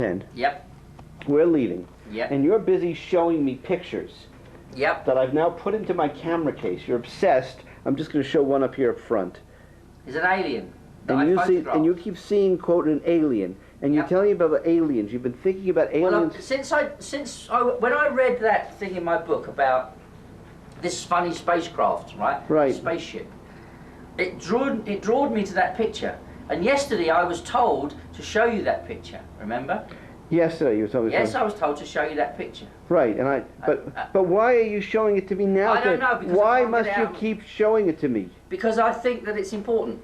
10. Yep. We're leaving. Yep. And you're busy showing me pictures. Yep. That I've now put into my camera case. You're obsessed. I'm just going to show one up here up front. Is an alien. And you keep seeing, quote, an alien. And you're Yep. telling me about aliens. You've been thinking about aliens. Well, when I read that thing in my book about this funny spacecraft, right? Right. Spaceship. It drawed me to that picture. And yesterday I was told to show you that picture. Remember? Yesterday you were telling me. Yes, I was told to show you that picture. Right, and but why are you showing it to me now? I don't know, because why I can't must get it you out. keep showing it to me? Because I think that it's important.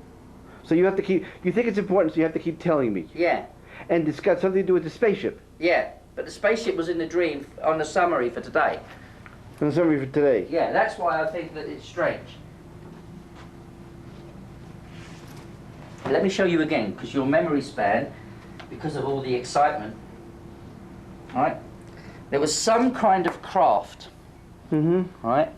So you have to keep. You think it's important, so you have to keep telling me. Yeah. And it's got something to do with the spaceship. Yeah, but the spaceship was in the dream on the summary for today. And the summary for today. Yeah, that's why I think that it's strange. Let me show you again, because your memory span, because of all the excitement, right? There was some kind of craft, right?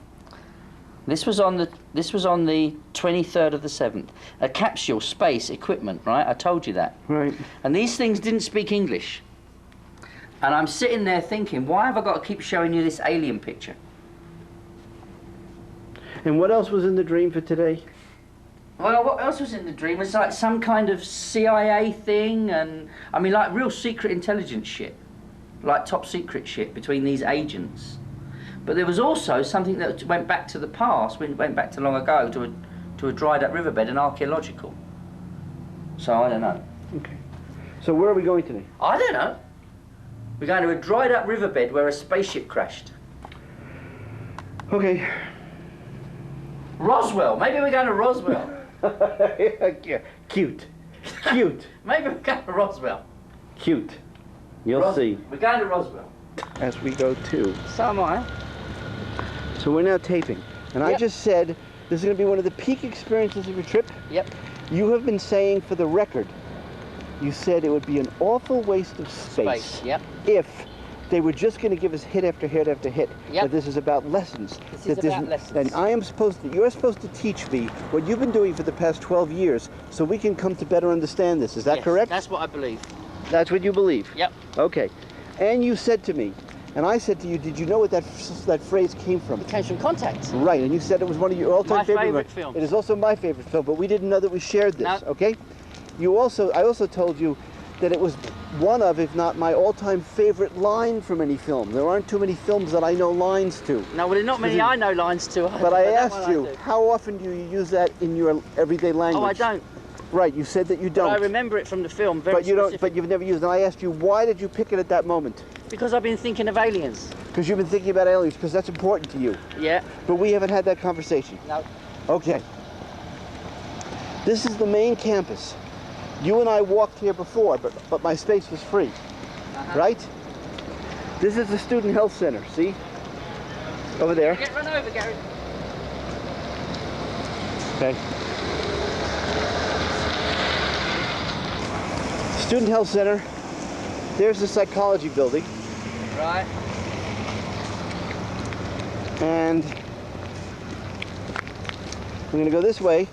This was on the 23rd of the 7th. A capsule, space, equipment, right? I told you that. Right. And these things didn't speak English. And I'm sitting there thinking, why have I got to keep showing you this alien picture? And what else was in the dream for today? Well, what else was in the dream? It was like some kind of CIA thing, and I mean, like real secret intelligence shit, like top secret shit between these agents. But there was also something that went back to the past, went back to long ago, to a dried up riverbed, and archaeological. So I don't know. Okay. So where are we going today? I don't know. We're going to a dried up riverbed where a spaceship crashed. Okay. Roswell. Maybe we're going to Roswell. Yeah. Cute. Cute. Maybe we're going to Roswell. Cute. You'll see. We're going to Roswell. As we go too. So am I. So we're now taping. And I Yep. just said this is going to be one of the peak experiences of your trip. Yep. You have been saying for the record, you said it would be an awful waste of space, Yep. if they were just going to give us hit after hit after hit. Yep. That this is about lessons. This that is about lessons. And you're supposed to teach me what you've been doing for the past 12 years so we can come to better understand this. Is that Yes, correct? That's what I believe. That's what you believe? Yep. Okay. And you said to me, and I said to you, did you know what that phrase came from? It came from Contact. Right, and you said it was one of your all-time My favorite favourite films. It is also my favorite film, but we didn't know that we shared this, No. okay? I also told you that it was one of, if not my all-time favorite line from any film. There aren't too many films that I know lines to. No, well, there's not many I know lines to. But I that asked one you, I do. how often do you use that in your everyday language? Oh, I don't. Right, you said that you don't. But I remember it from the film. Very But you don't. specific. But you've never used it. And I asked you, why did you pick it at that moment? Because I've been thinking of aliens. Because you've been thinking about aliens, because that's important to you. Yeah. But we haven't had that conversation. No. Okay. This is the main campus. You and I walked here before, but my space was free. Right? This is the Student Health Center, see? Over there. Get run over, Gary. Okay. Student Health Center. There's the psychology building. Right. And we're going to go this way.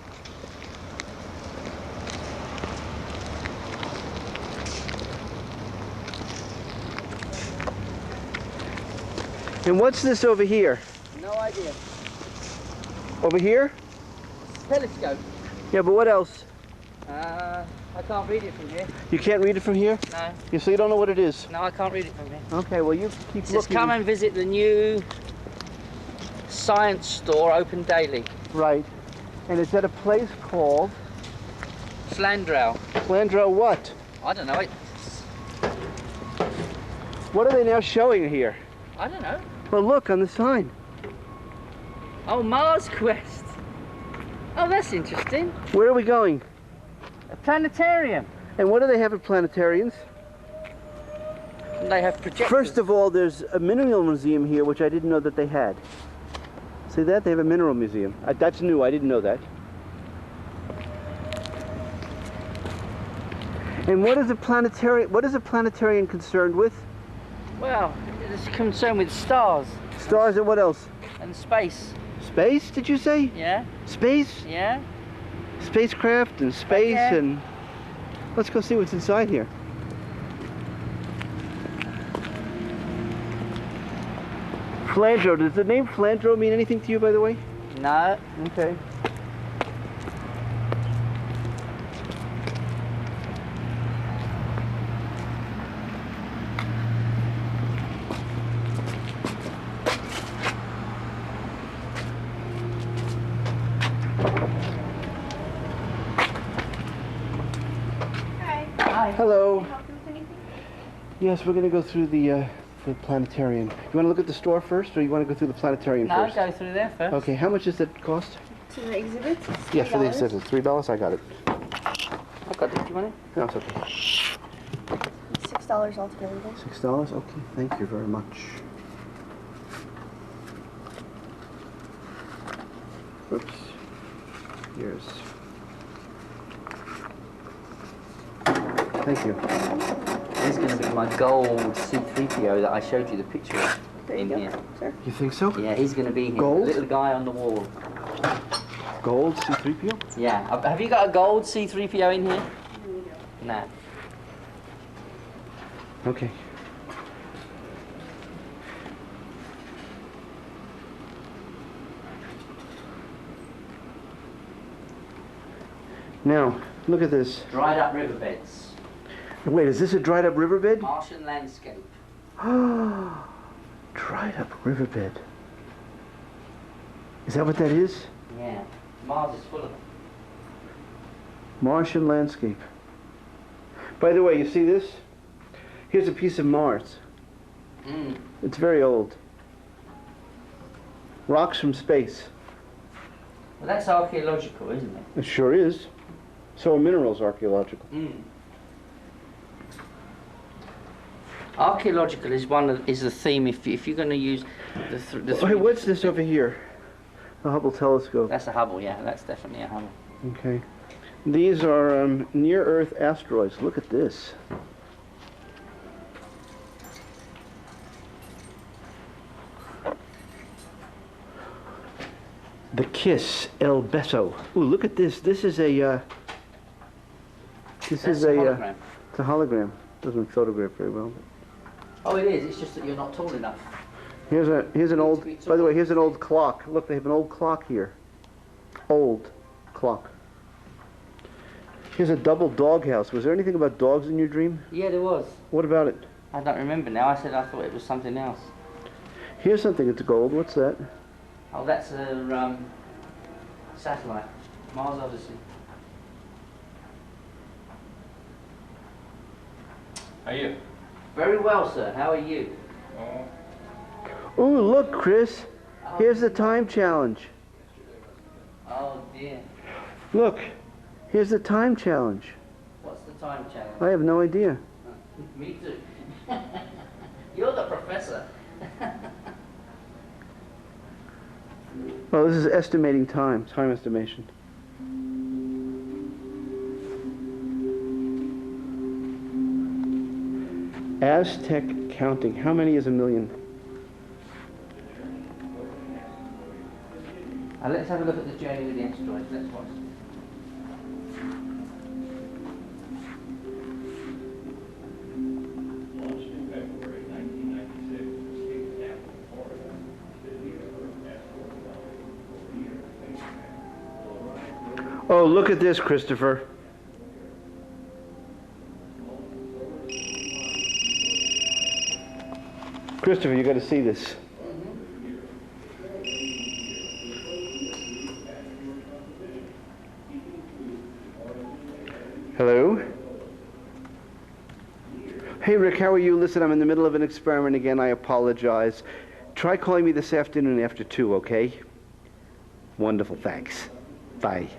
And what's this over here? No idea. Over here? Telescope. Yeah, but what else? I can't read it from here. You can't read it from here? No. So you don't know what it is? No, I can't read it from here. Okay, well you keep It says looking. come and visit the new science store open daily. Right. And it's at a place called Slandrow. Landrow what? I don't know. What are they now showing here? I don't know. Well, look on the sign. Oh, Mars Quest. Oh, that's interesting. Where are we going? A planetarium. And what do they have at planetariums? They have projectors. First of all, there's a mineral museum here, which I didn't know that they had. See that? They have a mineral museum. That's new. I didn't know that. And what is a planetarium? What is a planetarium concerned with? Well, it's concerned with stars Stars and what else? and space. Space? Did you say? Yeah, Space? yeah. Spacecraft and space Okay. and... Let's go see what's inside here. Flandro. Does the name Flandro mean anything to you, by the way? No. Okay. Hi. Hello. Can I help you with anything? Yes, we're going to go through the planetarium. You want to look at the store first, or you want to go through the planetarium No, first? go through there first. Okay, how much does it cost? To the exhibit? Yeah, for the exhibit. $3? I got it. I've got it. Do you want it? No, it's okay. $6 altogether then. $6? Okay, thank you very much. Oops. Here's. Thank you. This is going to be my gold C3PO that I showed you the picture of There you in go, here. sir. You think so? Yeah, he's going to be here. Gold? The little guy on the wall. Gold C-3PO? Yeah. Have you got a gold C3PO in here? No. Okay. Now, look at this. Dried up riverbeds. Wait, is this a dried up riverbed? Martian landscape. Dried up riverbed. Is that what that is? Yeah. Mars is full of them. Martian landscape. By the way, you see this? Here's a piece of Mars. Mm. It's very old. Rocks from space. Well, that's archaeological, isn't it? It sure is. So are minerals archaeological. Mm. Archaeological is the theme if you're going to use the Hey, what's this over here? The Hubble telescope. That's a Hubble, yeah. That's definitely a Hubble. Okay. These are near-Earth asteroids. Look at this. The Kiss El Beso. Ooh, look at this. This is a. That's a hologram. It's a hologram. Doesn't photograph very well. Oh, it is. It's just that you're not tall enough. Here's an old. By the way, here's an old clock. Look, they have an old clock here. Old clock. Here's a double doghouse. Was there anything about dogs in your dream? Yeah, there was. What about it? I don't remember now. I said I thought it was something else. Here's something that's gold. What's that? Oh, that's a satellite. Mars Odyssey. How are you? Very well, sir. How are you? Ooh, look, Chris. Here's the time challenge. Oh, dear. Look, here's the time challenge. What's the time challenge? I have no idea. Me too. You're the professor. Oh, this is estimating time estimation. Aztec counting. How many is a million? Let's have a look at the journey with the asteroids. Let's watch. Launched in February 1996, escaped Tampa, Florida, to the Earth asteroid belt over here. Oh, look at this, Christopher. Christopher, you got to see this. Hello? Hey, Rick, how are you? Listen, I'm in the middle of an experiment again. I apologize. Try calling me this afternoon after 2, okay? Wonderful, thanks. Bye.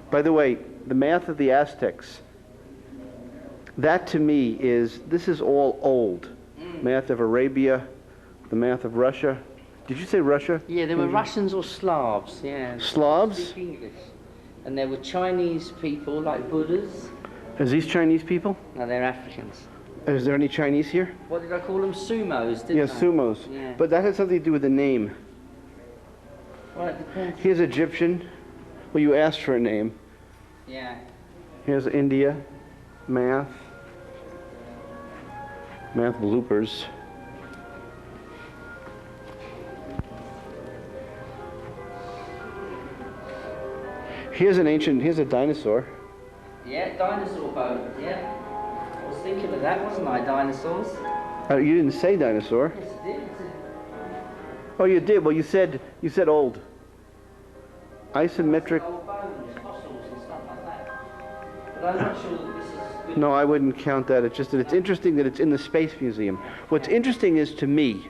By the way, the math of the Aztecs, that to me this is all old. Math of Arabia, the math of Russia. Did you say Russia? Yeah, there were Russians or Slavs, yeah. Slavs? Speak English. And there were Chinese people like Buddhas. Is these Chinese people? No, they're Africans. Is there any Chinese here? What did I call them? Sumos, didn't Yeah, I? sumos. Yeah. But that has something to do with the name. Well, it depends. Here's Egyptian. Well, you asked for a name. Yeah. Here's India. Math. Math bloopers. Here's a dinosaur. Yeah, dinosaur bone. Yeah. I was thinking of that, wasn't I? Dinosaurs. You didn't say dinosaur. Yes, it did. Oh, you did. Well, you said old. Isometric. Old bones, fossils and stuff like that. But I'm not sure that this is good. No, I wouldn't count that. It's just that it's interesting that it's in the Space Museum. What's interesting is, to me,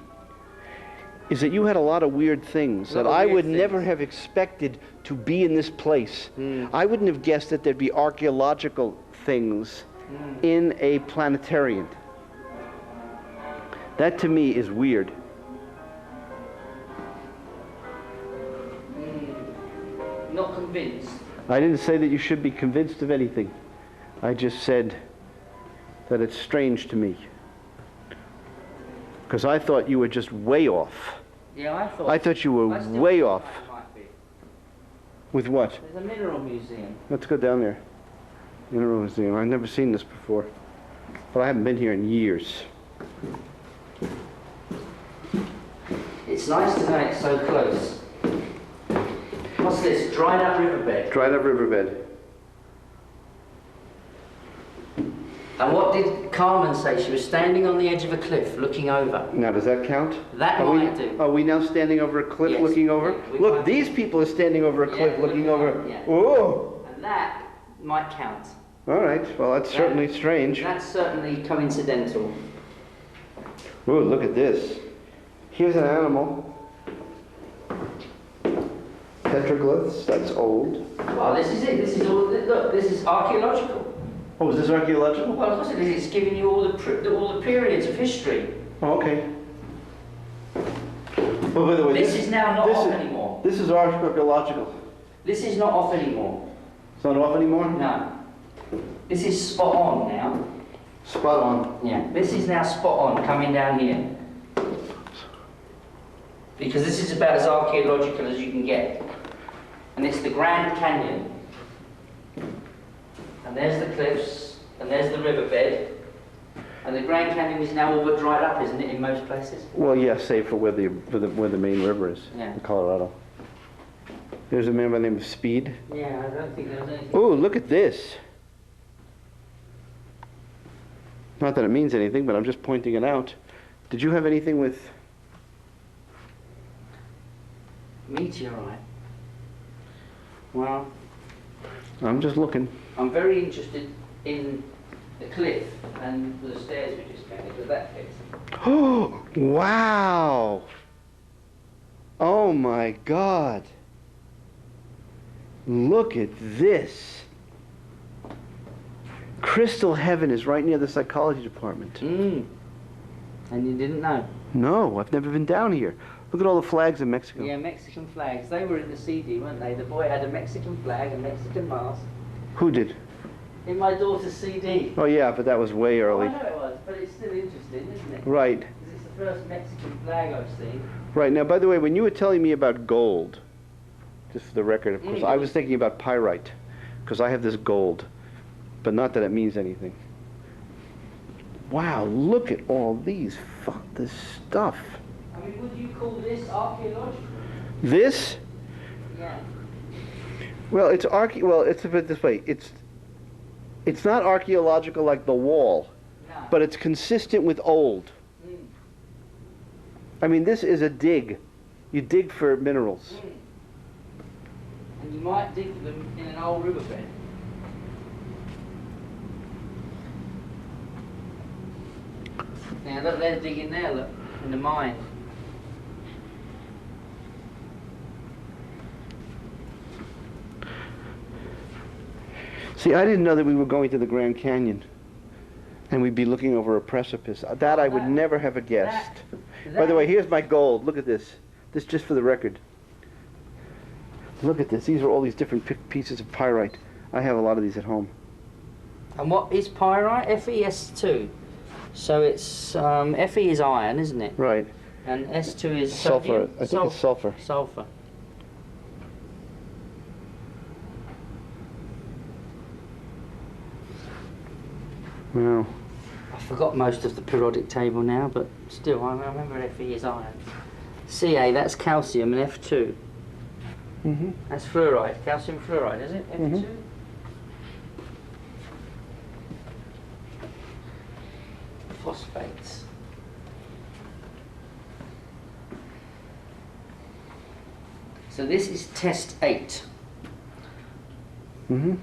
is that you had a lot of weird things that I would never have expected to be in this place. I wouldn't have guessed that there'd be archaeological things in a planetarium. That to me is weird. Not convinced. I didn't say that you should be convinced of anything. I just said that it's strange to me. Because I thought you were just way off. Yeah, I thought you were way off. Might be. With what? There's a mineral museum. Let's go down there. Mineral Museum. I've never seen this before. But I haven't been here in years. It's nice to know it's so close. What's this? Dried up riverbed. Dried up riverbed. And what did Carmen say? She was standing on the edge of a cliff looking over. Now, does that count? That might do. Are we now standing over a cliff Yes. looking over? Yeah, we Look, might these be. people are standing over a cliff looking over. Yeah. Oh! And that might count. All right. Well, that's certainly strange. That's certainly coincidental. Oh, look at this. Here's an animal. Petroglyphs. That's old. Well, this is it. This is all. Look, this is archaeological. Oh, is this archaeological? Well, of course it is. It's giving you all the periods of history. Oh, okay. Well, by the way, This is now not off anymore. This is archaeological. This is not off anymore. It's not off anymore? No. This is spot on now. Spot on. Yeah. This is now spot on coming down here. Because this is about as archaeological as you can get. And it's the Grand Canyon. And there's the cliffs, and there's the riverbed. And the Grand Canyon is now all but dried up, isn't it, in most places? Well, yes, save for where the main river is, Yeah. in Colorado. There's a man by the name of Speed. Yeah, I don't think there was anything. Oh, look at this. Not that it means anything, but I'm just pointing it out. Did you have anything with... Meteorite. Well, I'm just looking. I'm very interested in the cliff and the stairs we just came because that fits. Oh, wow. Oh my God. Look at this. Crystal Heaven is right near the psychology department. And you didn't know? No, I've never been down here. Look at all the flags in Mexico. Yeah, Mexican flags. They were in the CD, weren't they? The boy had a Mexican flag, a Mexican mask. Who did? In my daughter's CD. Oh yeah, but that was way Oh, early. I know it was, but it's still interesting, isn't it? Right, Because it's the first Mexican flag I've seen. right. Now, by the way, when you were telling me about gold, just for the record, of course, I was thinking about pyrite, because I have this gold, but not that it means anything. Wow, look at all this stuff. I mean, would you call this archaeological? This? Yeah. Well, it's let's put it this way. It's not archaeological like the wall, No. but it's consistent with old. Mm. I mean, this is a dig. You dig for minerals. Mm. And you might dig for them in an old riverbed. Now look, they're digging there, look, in the mine. See, I didn't know that we were going to the Grand Canyon and we'd be looking over a precipice. That I would never have guessed. By the way, here's my gold. Look at this. This just for the record. Look at this. These are all these different pieces of pyrite. I have a lot of these at home. And what is pyrite? FeS2. So it's Fe is iron, isn't it? Right. And S2 is Sulfur. sodium? I think it's sulfur. Sulfur. Wow. I forgot most of the periodic table now, but still, I remember Fe is iron. Ca, that's calcium, and F2. Mm-hmm. That's fluoride, calcium fluoride, is it? F2? Mhm. Phosphates. So this is test 8. Mm-hmm.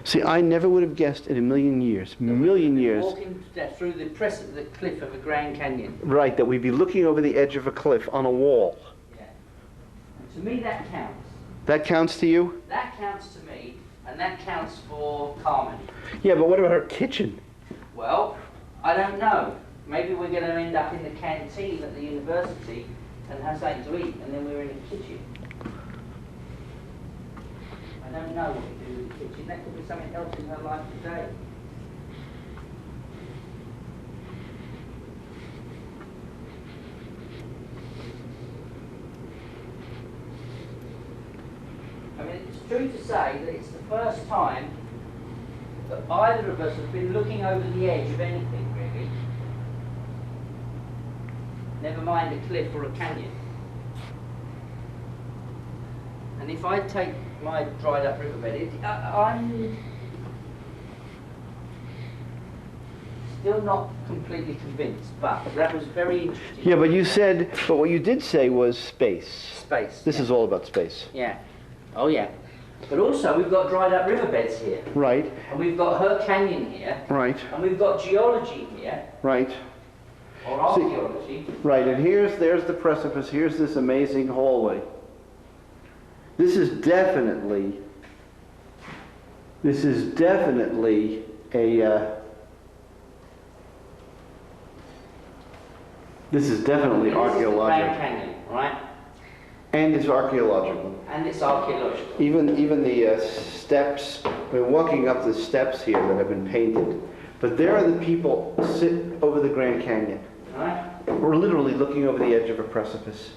See, I never would have guessed in a million years, Walking through the cliff of a Grand Canyon. right, that we'd be looking over the edge of a cliff on a wall. Yeah. And to me that counts. That counts to you? That counts to me, and that counts for Carmen. Yeah, but what about her kitchen? Well, I don't know. Maybe we're going to end up in the canteen at the university and have something to eat, and then we're in the kitchen. I don't know what we do with the kitchen. That could be something else in her life today. I mean, it's true to say that it's the first time that either of us have been looking over the edge of anything, really. Never mind a cliff or a canyon. And if I take my dried up riverbed, I'm still not completely convinced, but that was very interesting. Yeah, but you said, but what you did say was space. Space. This is all about space. Yeah. Oh yeah. But also we've got dried up riverbeds here. Right, And we've got her canyon here. right, And we've got geology here. right, Or archaeology. right. And there's the precipice. Here's this amazing hallway. This is definitely a, this is definitely This is the Grand archaeological. Canyon, right? And it's archaeological. And it's archaeological. Even the steps, we're walking up the steps here that have been painted. But there are the people sit over the Grand Canyon. Right? We're literally looking over the edge of a precipice.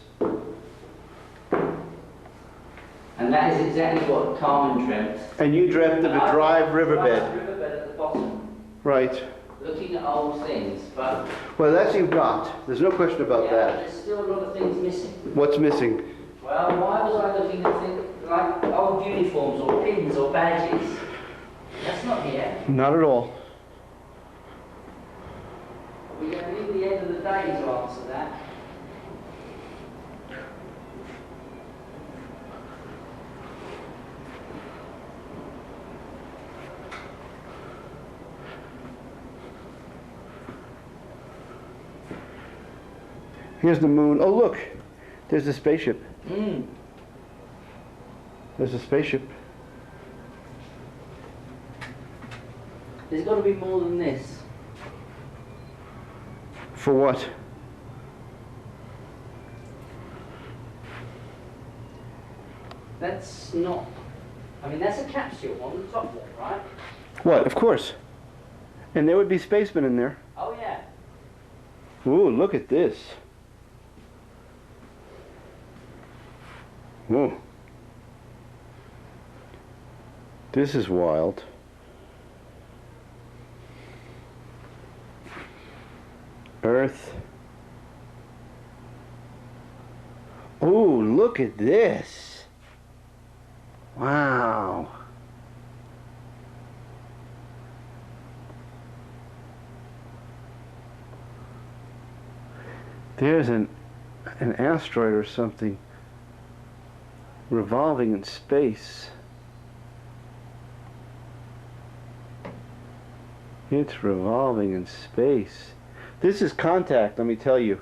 And that is exactly what Carmen dreamt. And you dreamt of a dry riverbed. Riverbed at the bottom, Right. looking at old things, but Well, that's you've got. There's no question about yeah, that. there's still a lot of things missing. What's missing? Well, why was I looking at things like old uniforms or pins or badges? That's not here. Not at all. We're going to leave the end of the day to answer that. Here's the moon. Oh, look. There's a spaceship. Mm. There's a spaceship. There's got to be more than this. For what? That's not... I mean, that's a capsule on the top there, right? What? Of course. And there would be spacemen in there. Oh, yeah. Ooh, look at this. Whoa. This is wild. Earth. Ooh, look at this. Wow. There's an asteroid or something revolving in space. It's revolving in space. This is contact, let me tell you.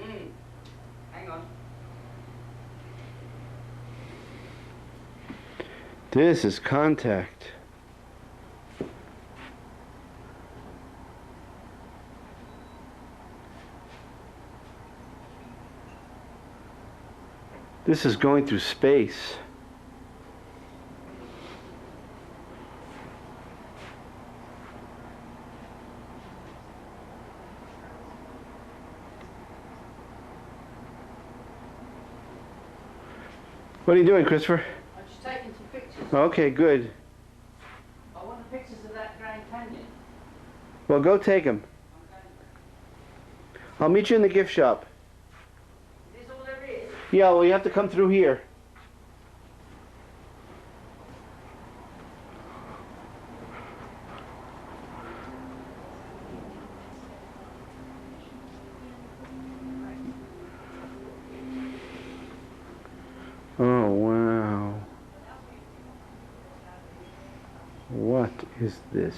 Mm. Hang on. This is contact. This is going through space. What are you doing, Christopher? I'm just taking some pictures. Okay, good. I want the pictures of that Grand Canyon. Well, go take them. I'll meet you in the gift shop. Is this all there is? Yeah, well, you have to come through here. Oh, wow. What is this?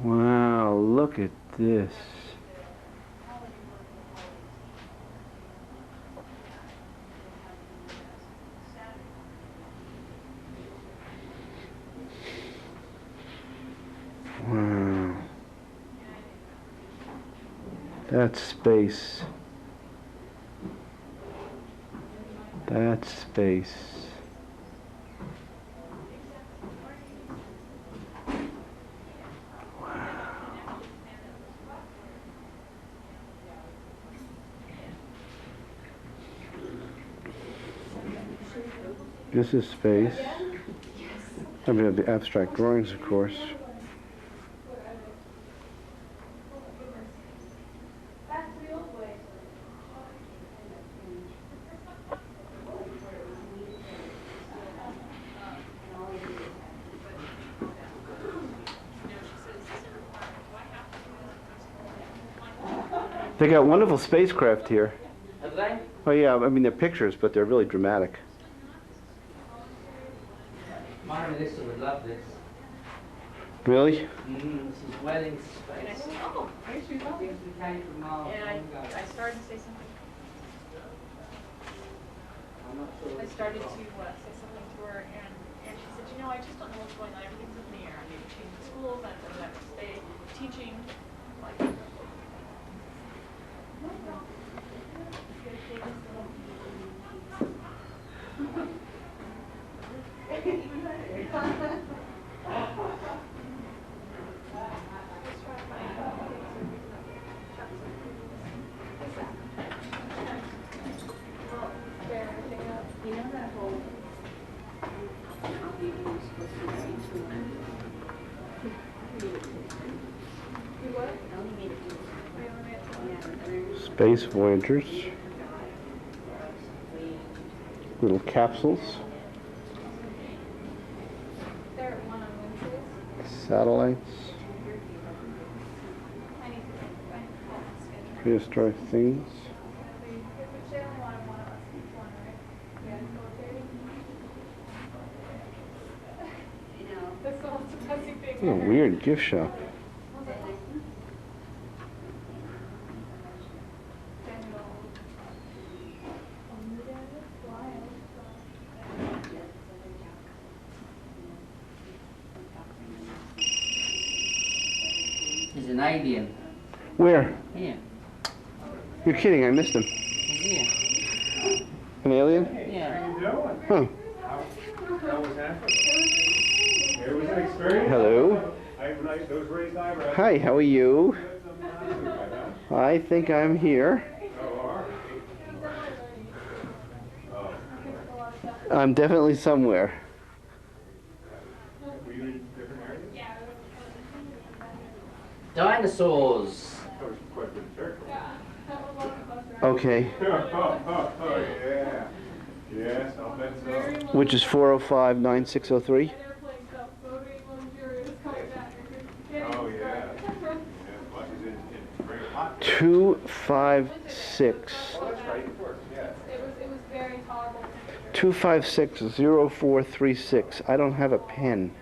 Wow, look at this. Wow. That's space. That's space. This is space. I mean, the abstract drawings, of course. They got wonderful spacecraft here. Have they? Oh yeah, I mean they're pictures, but they're really dramatic. My Melissa would love this. Really? This is well in space. Oh, I should love you. We came from Mars. And I started to say something. I'm not sure. I started to say something to her, and she said, you know, I just don't know what's going on. Everything's up in the air. I need to change the schools. I'm going to have to stay teaching. Like, You know that whole Space Voyagers. Little capsules. Satellites. Prehistoric things. What a weird gift shop. He's an alien. Where? Here. You're kidding, I missed him. He's here. An alien? Yeah. How you doing? Huh. How was Africa? It was an experience. Hello. Those raised eyebrows. Hi, how are you? Oh, I think I'm here. are I'm definitely somewhere. Were you in different areas? Dinosaurs. That was quite a bit of territory. Okay. Oh, yeah. Yes, I'll bet so. Which is 405-9603? Oh, yeah. Yeah, Buck is in very hot. 256. Oh, that's right, of course, yeah. It was very tolerable. 256-0436. I don't have a pen.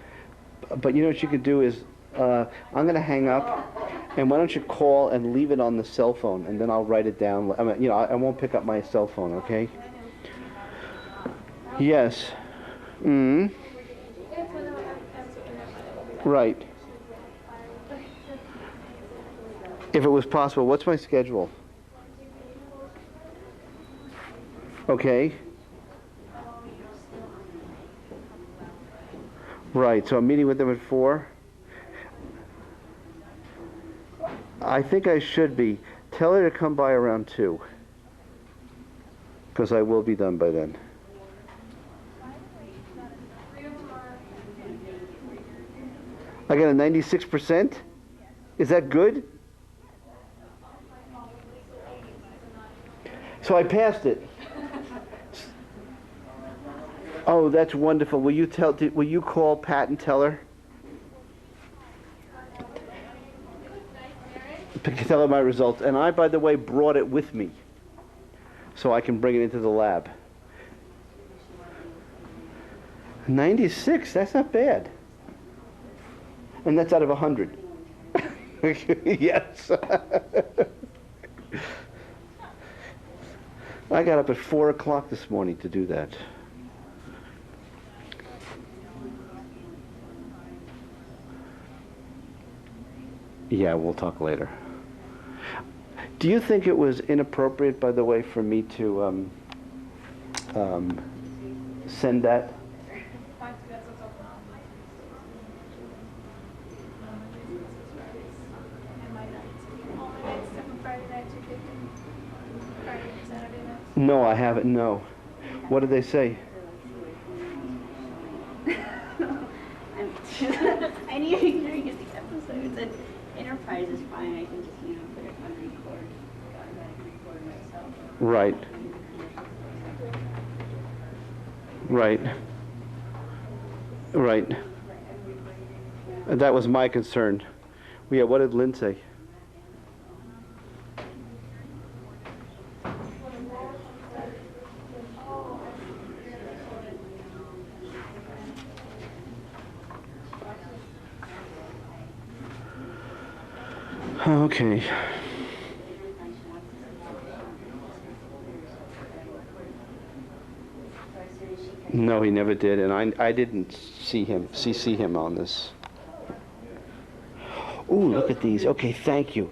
But you know what you could do is, I'm going to hang up, and why don't you call and leave it on the cell phone, and then I'll write it down. I mean, you know, I won't pick up my cell phone, okay? Yes. Right. If it was possible, what's my schedule? Okay. Right, so I'm meeting with them at 4. I think I should be. Tell her to come by around 2. Because I will be done by then. I got a 96%? Is that good? So I passed it. Oh, that's wonderful. Will you call Pat and tell her? tell her my results. And I, by the way, brought it with me so I can bring it into the lab. 96, that's not bad. And that's out of 100. Yes. I got up at 4 o'clock this morning to do that. Yeah, we'll talk later. Do you think it was inappropriate, by the way, for me to send that? No, I haven't, no. What did they say? I need to hear the episodes, and Enterprise is fine. I can just, put it on record. Automatic record myself. Right. Right. Right. That was my concern. Well, yeah, what did Lynn say? Okay. No, he never did, and I didn't see him, CC him on this. Ooh, look at these. Okay, thank you.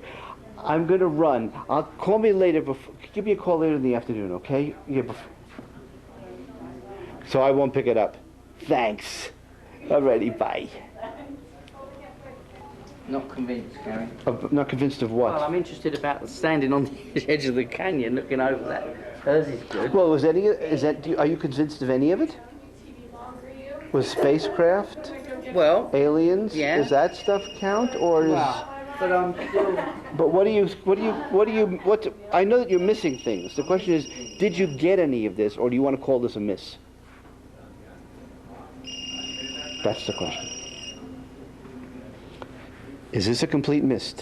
I'm gonna run. Call me later. Give me a call later in the afternoon, okay? Yeah. So I won't pick it up. Thanks. Alrighty, bye. Not convinced, Gary. Not convinced of what? Well, I'm interested about standing on the edge of the canyon looking over that. Hers is good. Well, are you convinced of any of it? Was spacecraft? Well, Aliens? yeah. Does that stuff count, or is? well, but I'm still... But I know that you're missing things. The question is, did you get any of this, or do you want to call this a miss? That's the question. Is this a complete miss?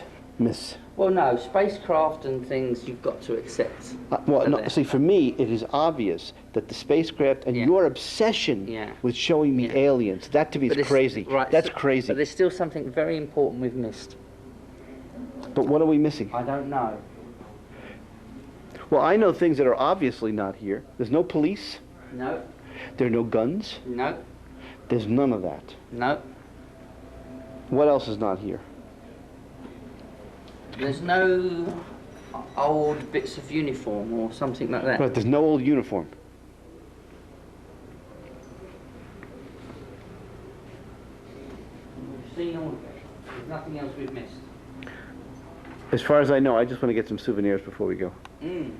Well, no, spacecraft and things you've got to accept. Well, no, see, for me, it is obvious that the spacecraft and your obsession with showing me aliens, that to me is crazy. Right, That's crazy. But there's still something very important we've missed. But what are we missing? I don't know. Well, I know things that are obviously not here. There's no police. No. There are no guns. No. There's none of that. No. What else is not here? There's no old bits of uniform or something like that. Right, there's no old uniform. We've seen all of it. There's nothing else we've missed. As far as I know, I just want to get some souvenirs before we go. Mm.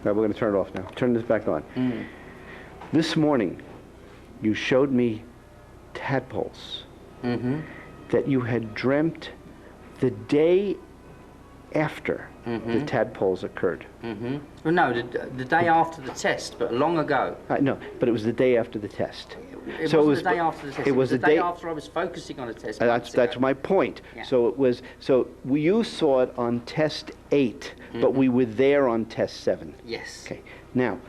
Right, we're going to turn it off now. Turn this back on. Mm. This morning, you showed me tadpoles that you had dreamt the day after the tadpoles occurred. Well, no, the day after the test, but long ago. No, but it was the day after the test. It So wasn't the day after the test. It was the day after I was focusing on a test. That's my point. Yeah. So it was. So you saw it on test 8, but we were there on test 7. Yes. Okay. Now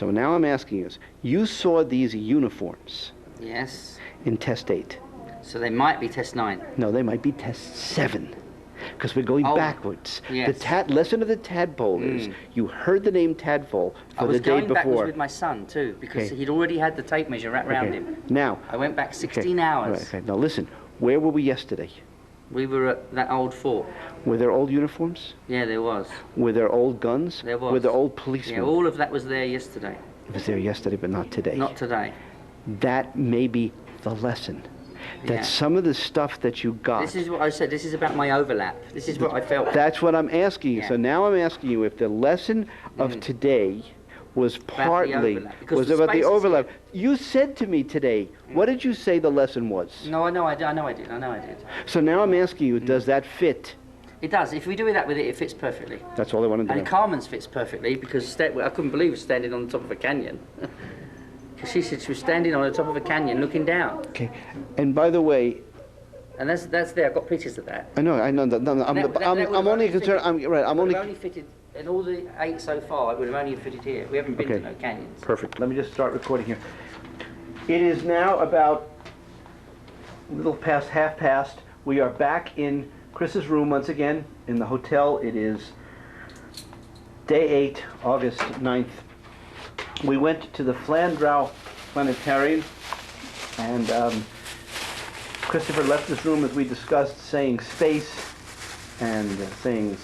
I'm asking you: you saw these uniforms Yes. in test 8? So they might be test 9. No, they might be test 7. Because we're going backwards. Yes. The lesson of the tadpole is you heard the name tadpole for the day I was going backwards before. with my son too, because Okay. he'd already had the tape measure wrapped around him. Now, I went back 16 okay. hours. Right, okay. Now listen, where were we yesterday? We were at that old fort. Were there old uniforms? Yeah, there was. Were there old guns? There was. Were there old policemen? Yeah, all of that was there yesterday. It was there yesterday, but not today. Not today. That may be the lesson. That Yeah. some of the stuff that you got. This is what I said. This is about my overlap. This is what I felt. That's what I'm asking you. Yeah. So now I'm asking you if the lesson of today was partly overlap, because was the about the space is overlap. You said to me today, what did you say the lesson was? No, I know I did. I know I did. So now I'm asking you, does that fit? It does. If we do that with it, it fits perfectly. That's all I wanted to And know. Carmen's fits perfectly because I couldn't believe her standing on the top of a canyon. She said she was standing on the top of a canyon looking down. Okay. And by the way, And that's there. I've got pictures of that. I know. No, I'm That would have only only concerned. fitted- I'm Would only. have only fitted in all the 8 so far. It would have only fitted here. We haven't been Okay. to no canyons. Perfect. Let me just start recording here. It is now about a little past 1/2 We are back in Chris's room once again in the hotel. It is day 8, August 9th. We went to the Flandreau Planetarium, and Christopher left his room as we discussed, saying space and saying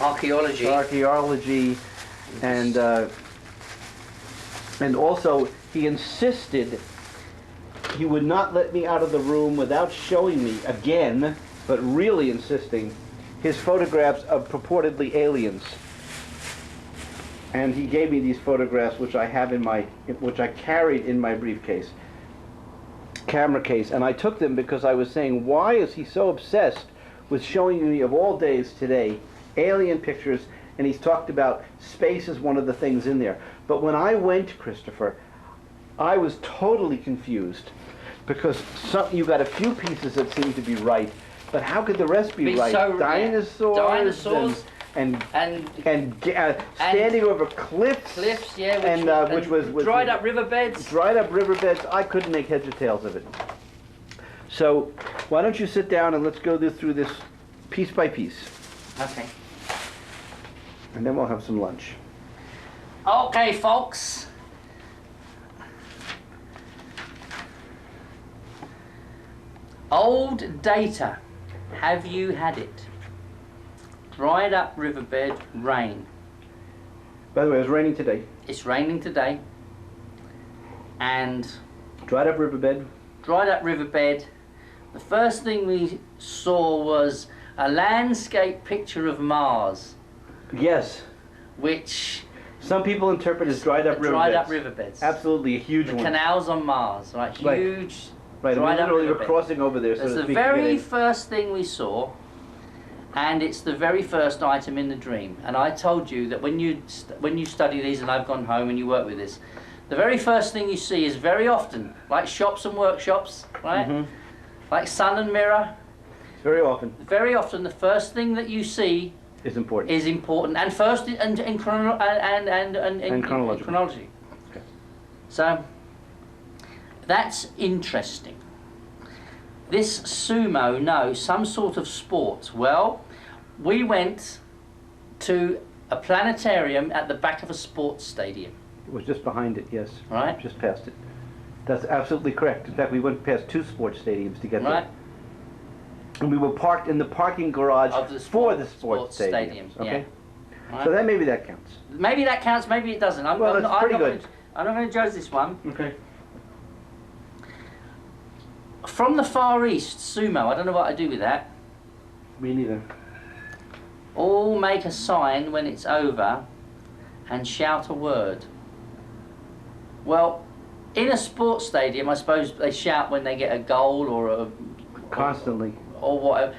Archaeology. archaeology, and also he insisted he would not let me out of the room without showing me again, but really insisting, his photographs of purportedly aliens. And he gave me these photographs, which I have which I carried in my briefcase, camera case, and I took them because I was saying, why is he so obsessed with showing me, of all days today, alien pictures? And he's talked about space as one of the things in there. But when I went, Christopher, I was totally confused, because you got a few pieces that seem to be right, but how could the rest be right? So, Dinosaurs and standing over cliffs. Cliffs, yeah, which was dried up riverbeds. Dried up riverbeds. I couldn't make heads or tails of it. So why don't you sit down and let's go through this piece by piece, Okay. and then we'll have some lunch. Okay, folks. Old data. Have you had it? Dried up riverbed, rain. By the way, it was raining today. It's raining today. And Dried up riverbed. dried up riverbed. The first thing we saw was a landscape picture of Mars, Yes. which Some people interpret as dried up riverbeds. dried up riverbeds. Absolutely, a huge The one. canals on Mars, right? Right. Huge. Right, and we dried up literally were riverbed. crossing over there, so That's to the speak. very today. first thing we saw, and it's the very first item in the dream. And I told you that when you study these, and I've gone home and you work with this, the very first thing you see is very often, like shops and workshops, right? Mhm. Like sun and mirror. Very often Very often, the first thing that you see is important. is important, and first in chronological. chronology. Okay. So that's interesting. This sumo, no, some sort of sport. Well, we went to a planetarium at the back of a sports stadium, It was just behind it, yes. right? Just past it. That's absolutely correct. In fact, we went past 2 sports stadiums to get Right. there. And we were parked in the parking garage Of the for the sports sports stadium, stadiums. Okay. Right. So that maybe that counts. Maybe that counts. Maybe it doesn't. Well, it's pretty good. I'm not going to judge this one. Okay. From the Far East, sumo. I don't know what I do with that. Me neither. All make a sign when it's over and shout a word. Well, in a sports stadium, I suppose they shout when they get a goal or Constantly. or whatever.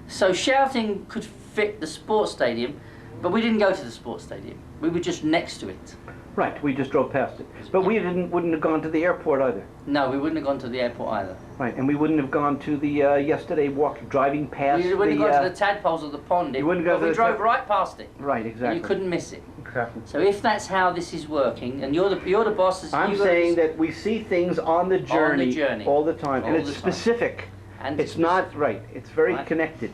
So shouting could fit the sports stadium, but we didn't go to the sports stadium. We were just next to it. Right, we just drove past it. But we wouldn't have gone to the airport either. No, we wouldn't have gone to the airport either. Right, and we wouldn't have gone to the yesterday driving past We wouldn't the... have gone to the tadpoles of the pond. You wouldn't go but to we the drove right past it. Right, And exactly. you couldn't miss it. Exactly. So if that's how this is working, and you're the boss, I'm saying that we see things on the journey, all the time, and All it's the time. specific. and It's not right. It's very Right. connected.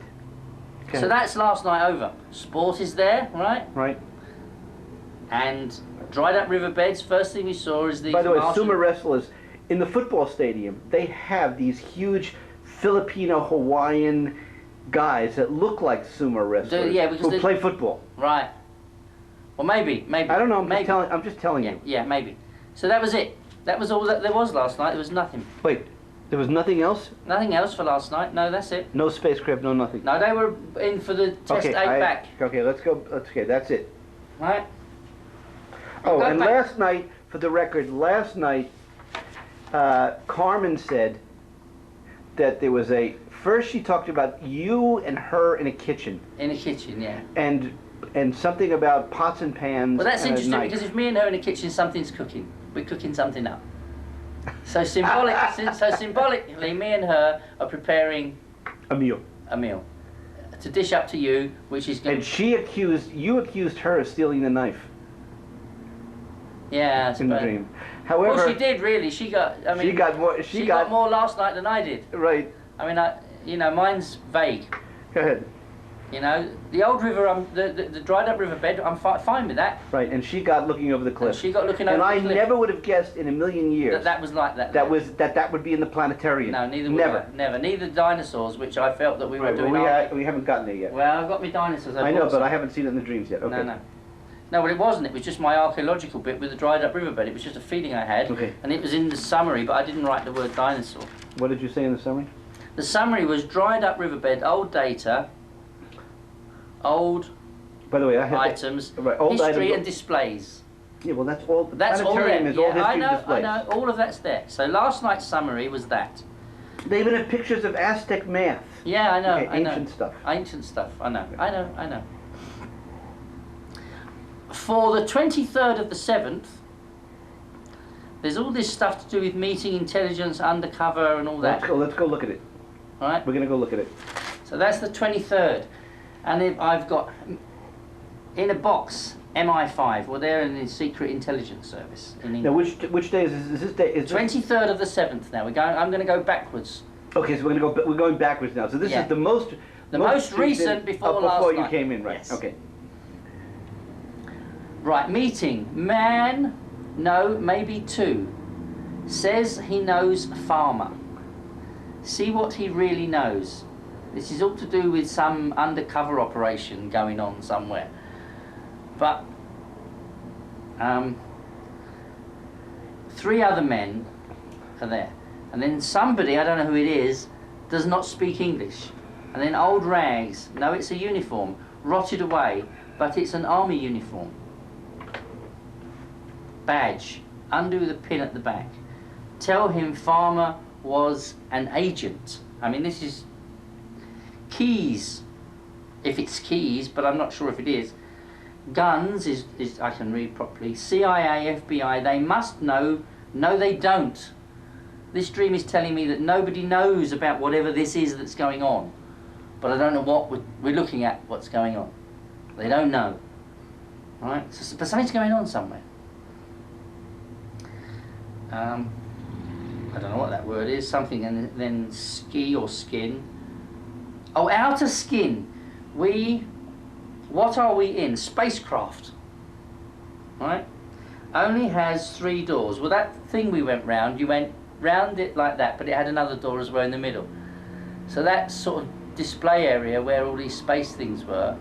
Okay. So that's last night over. Sport is there, right? Right. And dried up riverbeds. First thing we saw is these. By the way, Martian- sumo wrestlers in the football stadium, they have these huge Filipino Hawaiian guys that look like sumo wrestlers yeah, because who they- play football. Right. Well, maybe. I don't know. maybe. I'm just telling Yeah, you. yeah, maybe. So that was it. That was all that there was last night. There was nothing. Wait, there was nothing else? Nothing else for last night. No, that's it. No spacecraft, no nothing. No, they were in for the test 8 back. Okay, let's go. Okay, that's it. Right. Oh, Go and back. last night, for the record, Carmen said that there was first she talked about you and her in a kitchen, In the kitchen, yeah. and something about pots and pans. Well, that's and a interesting knife. because if me and her in the kitchen, something's cooking. We're cooking something up. So symbolically, me and her are preparing A meal. a meal to dish up to you, which is going. And you accused her of stealing the knife Yeah, I in the suppose. dream. However, Well, she did really. She got. I mean, she got more. she got more last night than I did. Right. I mean, mine's vague. Go ahead. You know, the old river, the dried up riverbed, I'm fine with that. Right, and she got looking over the cliff. She got looking over and the I cliff. never would have guessed in a million years That was like that. that would be in the planetarium. No, neither would never. I. Never. Neither dinosaurs, which I felt that we were Right, doing. well, we haven't gotten there yet. Well, I've got my dinosaurs. I know, bought but some. I haven't seen it in the dreams yet. Okay. No. No, well, it wasn't. It was just my archaeological bit with the dried up riverbed. It was just a feeling I had. Okay. And it was in the summary, but I didn't write the word dinosaur. What did you say in the summary? The summary was dried up riverbed, old data, old By the way, I had items, right, old history items. and displays. Yeah, well, that's all. The That's all planetarium there. is all Yeah, I history know, displays. I know. All of that's there. So last night's summary was that. They even have pictures of Aztec math. Yeah, I know. Okay, I know. ancient stuff. Ancient stuff. I know. For the 23rd of the 7th, there's all this stuff to do with meeting intelligence, undercover, and all that. Let's go look at it. All right. We're gonna go look at it. So that's the 23rd, and I've got in a box MI5. Well, they're in the Secret Intelligence Service in Now, England. which day is this? Is this day? Is this, 23rd of the 7th. Now I'm going to go backwards. okay, so we're going backwards now. So this Yeah. is the most recent before last before you night. came in, right? Yes. Okay. Right, meeting. Man, no, maybe two. Says he knows farmer. See what he really knows. This is all to do with some undercover operation going on somewhere. But three other men are there. And then somebody, I don't know who it is, does not speak English. And then old rags, no, it's a uniform, rotted away, but it's an army uniform. Badge, undo the pin at the back. Tell him farmer was an agent. I mean, this is keys, if it's keys, but I'm not sure if it is. Guns is I can read properly. CIA, FBI, they must know. No, they don't. This dream is telling me that nobody knows about whatever this is that's going on. But I don't know what we're looking at, what's going on. They don't know. All right? So, but something's going on somewhere. I don't know what that word is. Something and then ski or skin. Oh, outer skin. What are we in? Spacecraft. Right? Only has 3 doors. Well, that thing we went round, you went round it like that, but it had another door as well in the middle. So that sort of display area where all these space things were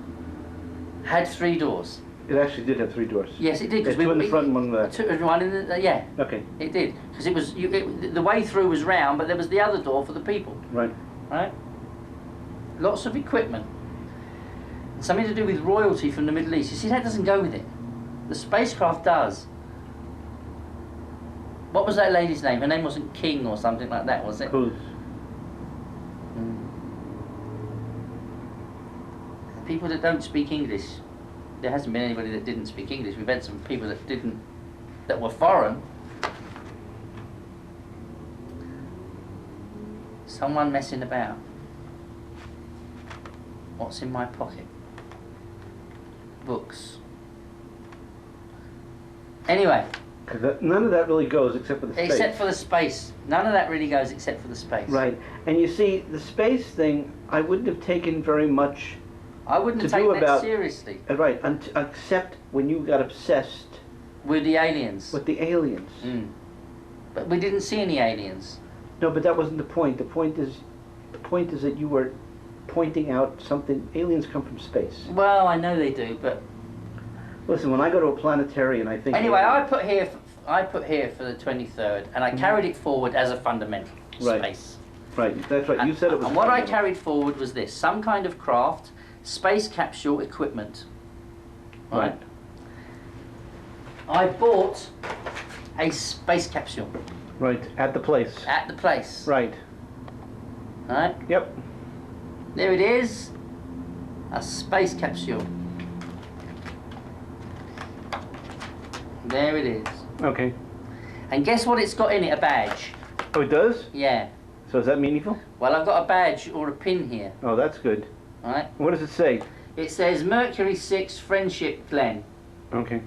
had 3 doors. It actually did have 3 doors. Yes, it did. Yeah, 2 in the front and 1 in the back. One in the, yeah. Okay. It did, because it was the way through was round, but there was the other door for the people. Right. Right? Lots of equipment. Something to do with royalty from the Middle East. You see, that doesn't go with it. The spacecraft does. What was that lady's name? Her name wasn't King or something like that, was it? Who's? People that don't speak English. There hasn't been anybody that didn't speak English. We've had some people that were foreign. Someone messing about. What's in my pocket? Books. Anyway. Because none of that really goes except for the space. Except for the space. None of that really goes except for the space. Right. And you see, the space thing, I wouldn't have taken very much. I wouldn't have to do taken that about- seriously. Right. Except when you got obsessed With the aliens. with the aliens. Mm. But we didn't see any aliens. No, but that wasn't the point. The point is that you were pointing out something. Aliens come from space. Well, I know they do, but Listen, when I go to a planetarium, I think. anyway, I put here for the 23rd, and I carried it forward as a fundamental Right. space. Right. That's right. You said it was. And what I carried forward was this: some kind of craft, space capsule equipment. Right. I bought a space capsule Right. At the place. at the place. Right. Right. Yep. There it is. A space capsule. There it is. Okay. And guess what it's got in it? A badge. Oh, it does? Yeah. So is that meaningful? Well, I've got a badge or a pin here, Oh, that's good. right? What does it say? It says Mercury 6 Friendship Glen. Okay.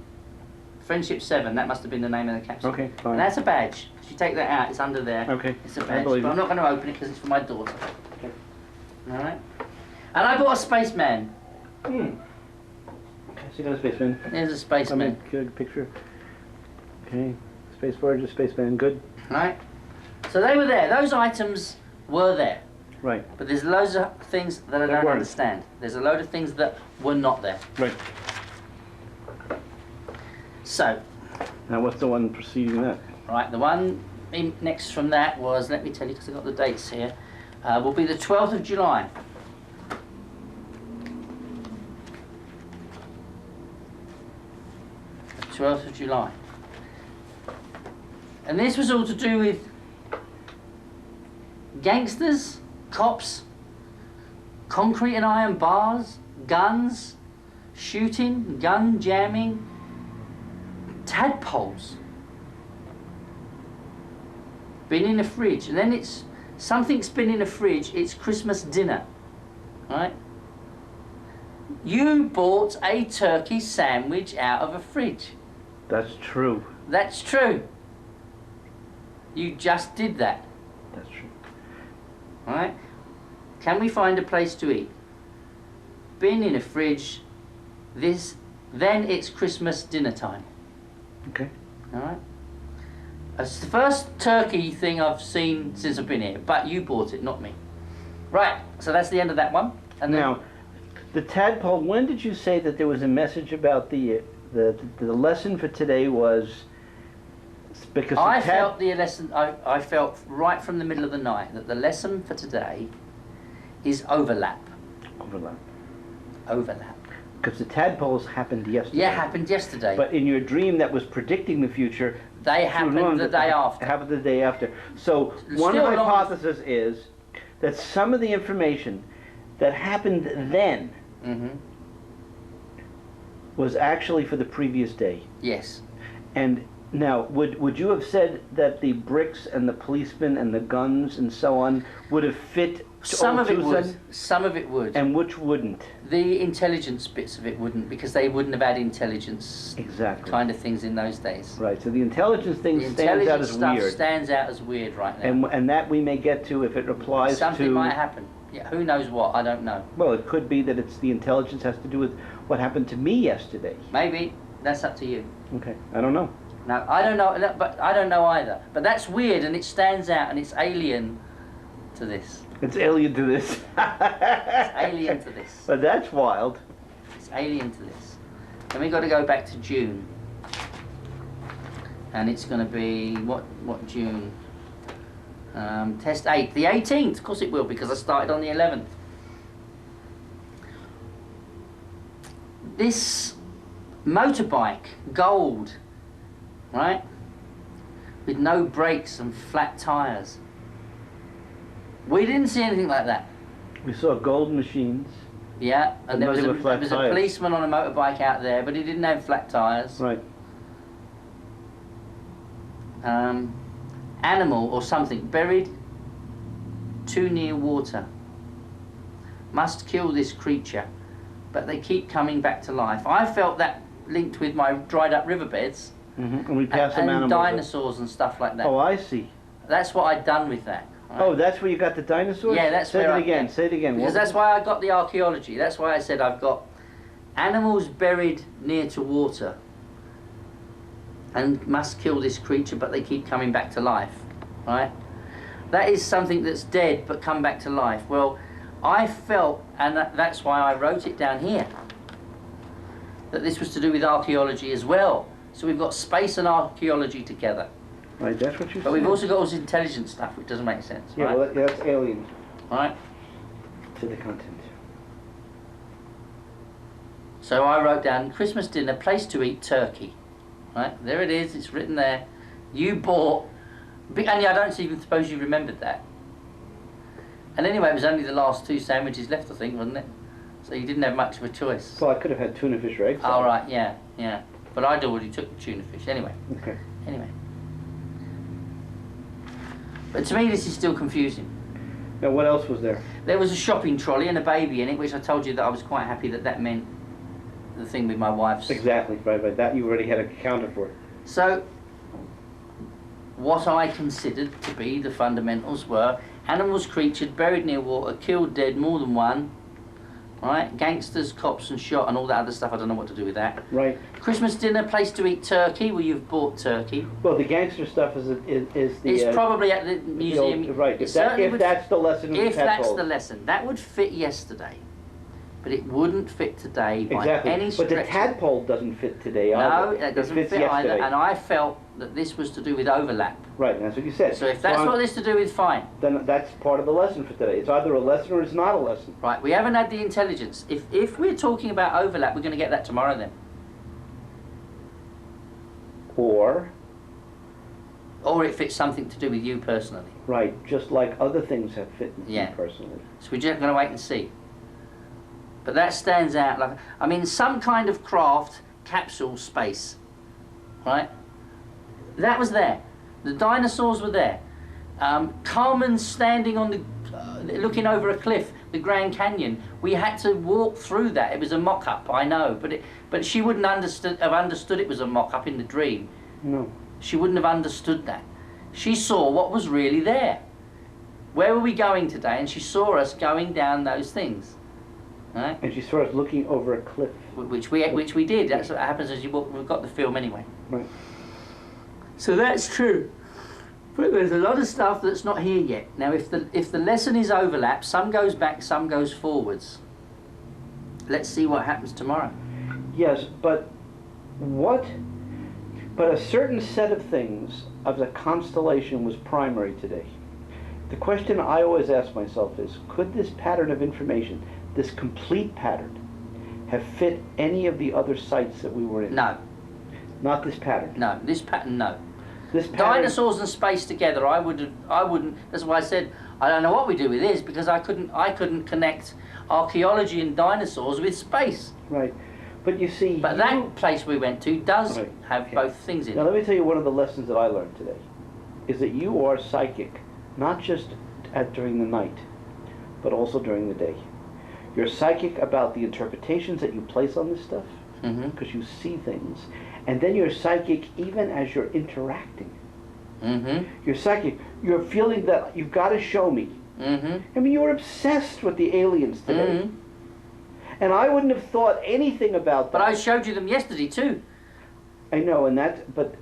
Friendship 7, that must have been the name of the capsule. Okay, And fine. that's a badge. If you take that out, it's under there. Okay, It's a I badge. believe But I'm you. not going to open it because it's for my daughter. Okay. Alright? And I bought a spaceman. Okay, see that spaceman? There's a I mean, spaceman. good picture. Okay, Space Voyager, spaceman, good. Right? So they were there. Those items were there. Right, But there's loads of things that I That don't weren't. understand. There's a load of things that were not there. right. So, Now what's the one preceding that? right, the one next from that was, let me tell you because I've got the dates here, will be the 12th of July. The 12th of July. And this was all to do with gangsters, cops, concrete and iron bars, guns, shooting, gun jamming, tadpoles. Been in a fridge, and then it's something's been in a fridge. It's Christmas dinner, right? You bought a turkey sandwich out of a fridge. That's true. That's true. You just did that, That's true. right? Can we find a place to eat? Been in a fridge. Then it's Christmas dinner time. Okay. All right. It's the first turkey thing I've seen since I've been here, but you bought it, not me. Right, so that's the end of that one. And then, Now, the tadpole, when did you say that there was a message about the lesson for today was because the I felt the lesson, I felt right from the middle of the night that the lesson for today is overlap. overlap. Overlap. Because the tadpoles happened yesterday. Yeah, happened yesterday. But in your dream that was predicting the future, They happened the day after. Happened the day after. So one Still long- hypothesis is that some of the information that happened then Mm-hmm. was actually for the previous day. Yes. And now, would you have said that the bricks and the policemen and the guns and so on would have fit to Some Old of it would. Tucson? Some of it would. And which wouldn't? The intelligence bits of it wouldn't, because they wouldn't have had intelligence Exactly. kind of things in those days. Right, so the intelligence thing The stands out intelligence as stuff weird. stands out as weird right now. And that we may get to if it applies Something to... might happen. Yeah, who knows what? I don't know. Well, it could be that it's the intelligence has to do with what happened to me yesterday. Maybe. That's up to you. Okay, I don't know. No, I don't know, but I don't know either. But that's weird, and it stands out, and it's alien to this. It's alien to this. It's alien to this. But that's wild. It's alien to this. Then we got to go back to June, and it's going to be what June? Test 8, the 18th. Of course it will, because I started on the 11th. This motorbike, gold, right? With no brakes and flat tires. We didn't see anything like that. We saw gold machines. Yeah, and there was, nothing with flat a tires. policeman on a motorbike out there, but he didn't have flat tires. Right. Animal or something buried too near water. Must kill this creature, but they keep coming back to life. I felt that linked with my dried up riverbeds And we passed some and animals. dinosaurs and stuff like that. Oh, I see. That's what I'd done with that. right? Oh, that's where you got the dinosaurs? Yeah, that's Say where it again. Say it again. Because What- that's why I got the archaeology. That's why I said I've got animals buried near to water and must kill this creature, but they keep coming back to life, right? That is something that's dead but come back to life. Well, I felt, and that's why I wrote it down here, that this was to do with archaeology as well. So we've got space and archaeology together. Right, that's what you But said. we've also got all this intelligent stuff, which doesn't make sense, Yeah, right? well, that's alien Right? to the content. So I wrote down Christmas dinner, place to eat, turkey. Right, there it is, it's written there. You bought, and I don't even suppose you remembered that. And anyway, it was only the last 2 sandwiches left, I think, wasn't it? So you didn't have much of a choice. Well, I could have had tuna fish or eggs. All right, yeah. But I'd already took the tuna fish. Anyway. Okay. But to me, this is still confusing. Now, what else was there? There was a shopping trolley and a baby in it, which I told you that I was quite happy that that meant the thing with my wife's. Exactly, right. That you already had accounted for. So, what I considered to be the fundamentals were animals, creatures, buried near water, killed, dead, more than one, right? Gangsters, cops and shot and all that other stuff, I don't know what to do with that. Right. Christmas dinner, place to eat turkey, well you've bought turkey. Well, the gangster stuff is the... It's probably at the museum. Right, if that's the lesson of the If that's tadpole. the lesson, that would fit yesterday. But it wouldn't fit today by Exactly. any stretch. But the tadpole doesn't fit today No, either. that doesn't It fits fit either. yesterday. And I felt that this was to do with overlap. Right, and that's what you said. So if that's I'm- what it's to do with, fine. Then that's part of the lesson for today. It's either a lesson or it's not a lesson. Right, we haven't had the intelligence. If we're talking about overlap, we're going to get that tomorrow then. Or, Or if it's something to do with you personally. right, just like other things have fit with Yeah. me personally. So we're just going to wait and see. But that stands out. Like, I mean, some kind of craft capsule space, right? That was there. The dinosaurs were there. Carmen's standing on the, looking over a cliff, the Grand Canyon. We had to walk through that. It was a mock-up, I know, but she wouldn't have understood it was a mock-up in the dream. No. She wouldn't have understood that. She saw what was really there. Where were we going today? And she saw us going down those things. Right? And she saw us looking over a cliff. Which we did. That's what happens as you walk. We've got the film anyway. Right. So that's true. But there's a lot of stuff that's not here yet. Now, if the lesson is overlap, some goes back, some goes forwards. Let's see what happens tomorrow. Yes, but a certain set of things of the constellation was primary today. The question I always ask myself is, could this pattern of information, this complete pattern, have fit any of the other sites that we were in? No. Not this pattern. No. This pattern, no. This pattern. Dinosaurs and space together, I wouldn't. That's why I said I don't know what we do with this, because I couldn't connect archaeology and dinosaurs with space. Right. But you see. But that place we went to does Right, have okay. both things in Now it. let me tell you one of the lessons that I learned today, is that you are psychic, not just during the night, but also during the day. You're psychic about the interpretations that you place on this stuff, Mm-hmm. because you see things, and then you're psychic even as you're interacting. Mm-hmm. You're psychic. You're feeling that you've got to show me. Mm-hmm. I mean, you were obsessed with the aliens today, Mm-hmm. and I wouldn't have thought anything about that. But I showed you them yesterday too, I know, and that, but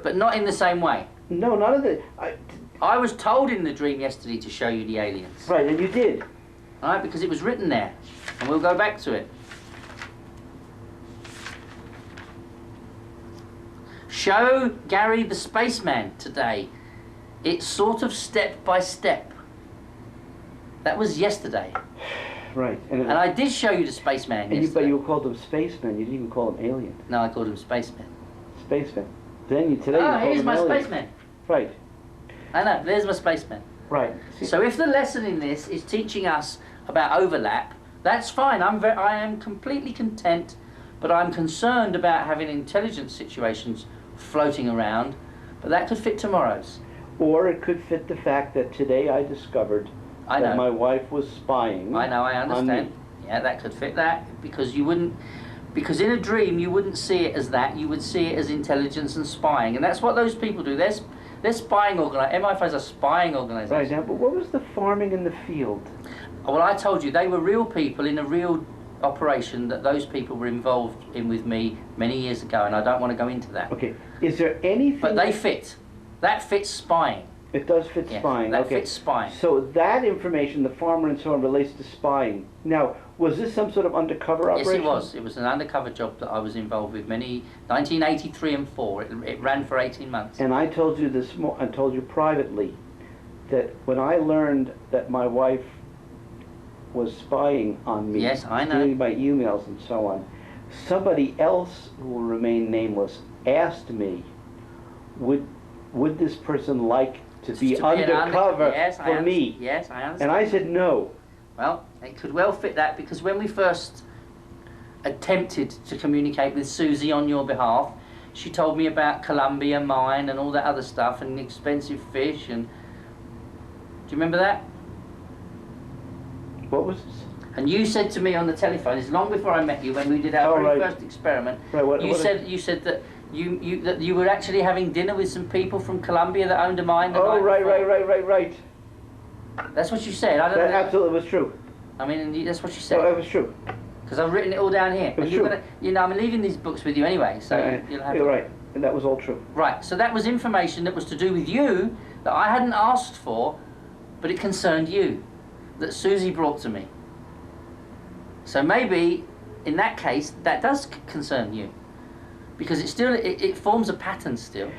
but not in the same way. no, none of the. I was told in the dream yesterday to show you the aliens, Right, and you did. right? Because it was written there, and we'll go back to it. Show Gary the Spaceman today. It's sort of step by step. That was yesterday. Right, And I did show you the Spaceman but yesterday. you called them spacemen. You didn't even call them alien. No, I called him Spaceman. Spacemen. Then today you Oh, called here's them my alien. Spaceman. Right, I know, there's my Spaceman. right. See, So if the lesson in this is teaching us about overlap, that's fine. I am completely content, but I'm concerned about having intelligence situations floating around, but that could fit tomorrow's. or it could fit the fact that today I discovered I that know. my wife was spying. I know, I on understand. me. Yeah, that could fit that, because you wouldn't, because in a dream you wouldn't see it as that, you would see it as intelligence and spying, and that's what those people do. They're spying MI5 is a spying organisation. Right now, but what was the farming in the field? Well, I told you, they were real people in a real operation that those people were involved in with me many years ago, and I don't want to go into that. Okay, is there anything? But they fit. That fits spying. It does fit Yeah, spying. that okay. fits spying. So that information, the farmer and so on, relates to spying. Now, was this some sort of undercover Yes, operation? it was. It was an undercover job that I was involved with 1983 and 4. It ran for 18 months. And I told you I told you privately that when I learned that my wife was spying on me, Yes, I know. stealing my emails and so on, somebody else who will remain nameless asked me, would this person like to be undercover Yes, for me? Yes, I understand. And I said no. Well, it could well fit that, because when we first attempted to communicate with Susie on your behalf, she told me about Columbia Mine and all that other stuff and expensive fish, and you remember that? What was this? And you said to me on the telephone, it's long before I met you, when we did our Oh, very right. first experiment. Right, what- you what said that you were actually having dinner with some people from Colombia that owned a mine. The Oh, night right, before. right. That's what you said. I don't That know. absolutely was true. I mean, that's what you No, it said. was true. Because I've written it all down here. It was And you're true. I'm leaving these books with you anyway, so you'll have You're them. right, and that was all true. Right, so that was information that was to do with you that I hadn't asked for, but it concerned you, that Susie brought to me. So maybe, in that case, that does concern you, because it forms a pattern still.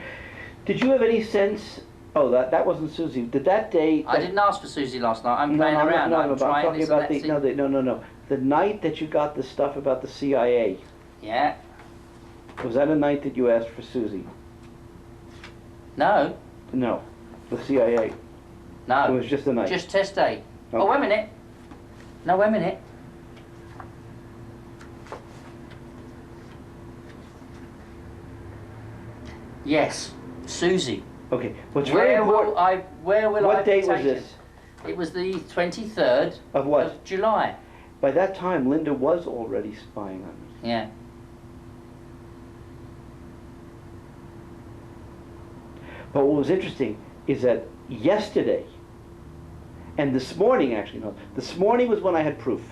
Did you have any sense? Oh, that wasn't Susie. Did that day? I didn't ask for Susie last night. I'm No, playing no, around. no, I'm but I'm trying talking this and about that. no. The night that you got the stuff about the CIA, Yeah. was that a night that you asked for Susie? No. No, the CIA. No. It was just a night. Just test day. Oh, Okay. wait a minute. No, wait a minute. Yes, Susie. Okay. What's very Where will important? where will I What be date was taken? this? It was the 23rd Of what? of July. By that time, Linda was already spying on me. Yeah. But what was interesting is that yesterday, and this morning actually, no, this morning was when I had proof.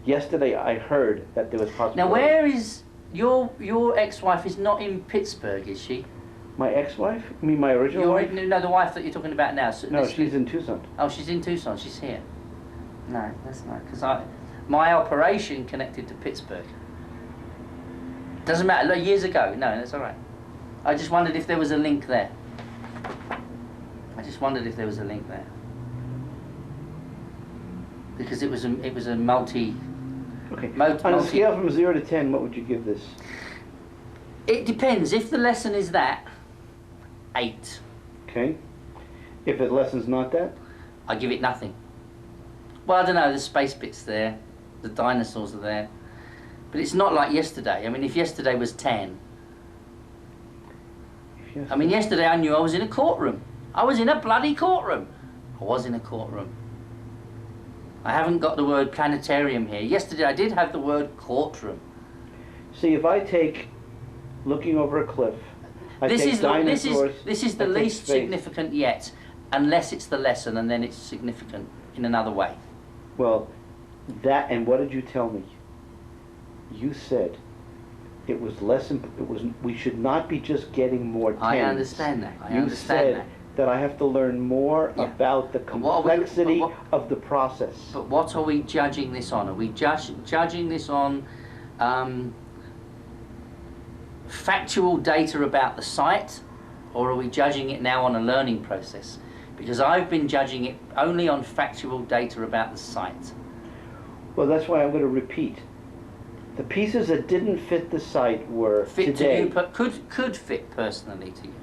Yesterday I heard that there was possibility. Now, where is your ex-wife? Is not in Pittsburgh, is she? My ex-wife? You mean my original wife? No, the wife that you're talking about now. So No, this- she's in Tucson. Oh, she's in Tucson. She's here. No, that's not because my operation connected to Pittsburgh. Doesn't matter. Look, years ago. No, that's all right. I just wondered if there was a link there. Because it was a multi. Okay. Mo- On a multi- scale from 0 to 10, what would you give this? It depends. If the lesson is that, 8. Okay. If the lesson's not that? I give it nothing. Well, I don't know, the space bit's there, the dinosaurs are there. But it's not like yesterday. I mean, if yesterday was 10. If yes, I mean, yesterday I knew I was in a courtroom. I was in a bloody courtroom. I was in a courtroom. I haven't got the word planetarium here. Yesterday I did have the word courtroom. See, if I take looking over a cliff, I This take is dinosaurs, the I take least space. significant yet, unless it's the lesson and then it's significant in another way. Well, that, and what did you tell me? You said it was less, we should not be just getting more tens. I understand that. I You understand said that I have to learn more Yeah. about the But what are we- complexity but of the process. But what are we judging this on? Are we judging this on factual data about the site, or are we judging it now on a learning process? Because I've been judging it only on factual data about the site. Well, that's why I'm going to repeat. The pieces that didn't fit the site were Fit today. to you, but could fit personally to you.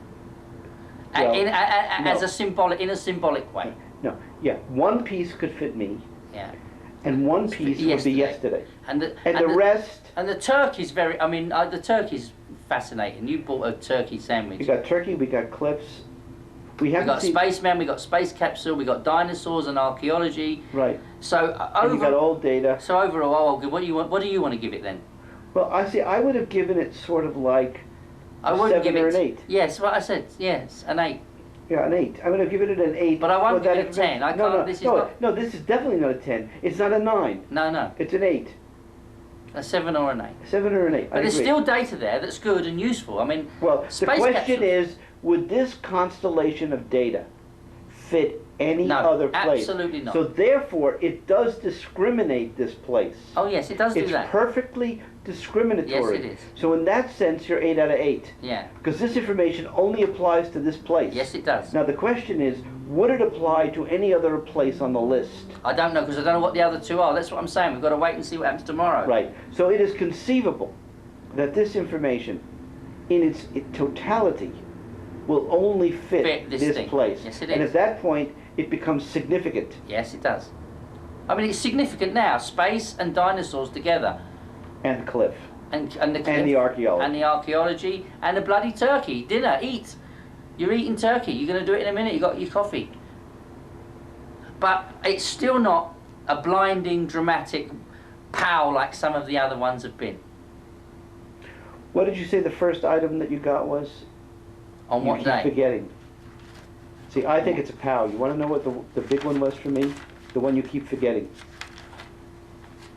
Well, As no. in a symbolic way. No, yeah, one piece could fit me, Yeah. and one piece would be yesterday. And the Rest, And the turkey's very. I mean, the turkey's fascinating. You bought a turkey sandwich. we got turkey, we got cliffs. We We haven't got seen, spaceman, we got space capsule, we got dinosaurs and archaeology. right, So and you got old data. So overall, what do you want? What do you want to give it then? Well, I would have given it sort of like I a wouldn't 7 give or it. an 8. Yes, what I said. Yes, an 8. Yeah, an 8. I'm going to give it an 8. But I won't for that give it a 10. I information. can't- No, this is no, not- no, this is definitely not a 10. It's not a 9. No, It's an 8. a 7 or an 8. 7 or an 8. But there's still data there that's good and useful. I mean, Well, the space question capsule- is, would this constellation of data fit any No, other place? absolutely not. So therefore, it does discriminate this place. Oh yes, it does do It's that. perfectly discriminatory. Yes, it is. So in that sense, you're 8 out of 8. Yeah. Because this information only applies to this place. Yes, it does. Now the question is, would it apply to any other place on the list? I don't know because I don't know what the other two are. That's what I'm saying. We've got to wait and see what happens tomorrow. Right. So it is conceivable that this information, in its totality, will only fit this this thing. place. Yes, it And is. at that point, it becomes significant. Yes, it does. I mean, it's significant now. Space and dinosaurs together, And cliff. and the And the archaeology. and the archaeology, and the bloody turkey dinner. Eat. You're eating turkey. You're going to do it in a minute. You got your coffee. But it's still not a blinding, dramatic pow like some of the other ones have been. What did you say the first item that you got was? On what You day? keep forgetting. See, I think it's a POW. You want to know what the big one was for me? The one you keep forgetting.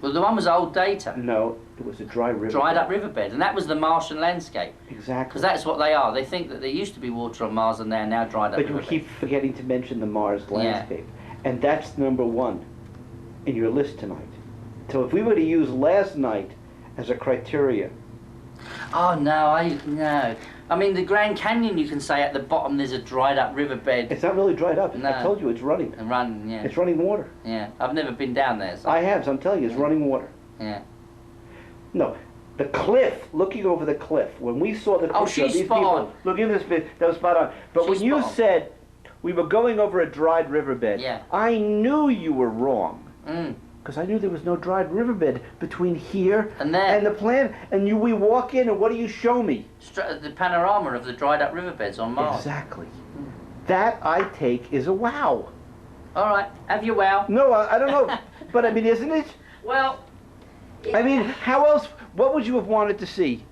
Well, the one was old data. No, it was a dry river. Dried up riverbed, and that was the Martian landscape. Exactly. Because that's what they are. They think that there used to be water on Mars and they are now dried up But you riverbeds. keep forgetting to mention the Mars Yeah. landscape. And that's number one in your list tonight. So if we were to use last night as a criteria, Oh no. I mean, the Grand Canyon, you can say at the bottom there's a dried up riverbed it's not really dried up. No. I told you it's running. and run. Yeah, It's running water. yeah. I've never been down there. So. I have, so I'm telling you, it's running water. Yeah. No, the cliff, looking over the cliff, when we saw the Oh, picture of she's these spot people, on. look at this bit, that was spot on. But when She's you spot on. said we were going over a dried riverbed, Yeah. I knew you were wrong. Mm. Because I knew there was no dried riverbed between here And there. and the plant. And we walk in, and what do you show me? The panorama of the dried up riverbeds on Mars. Exactly. That I take is a wow. All right. Have you wow? No, I don't know, but I mean, isn't it? Well. I mean, how else? What would you have wanted to see?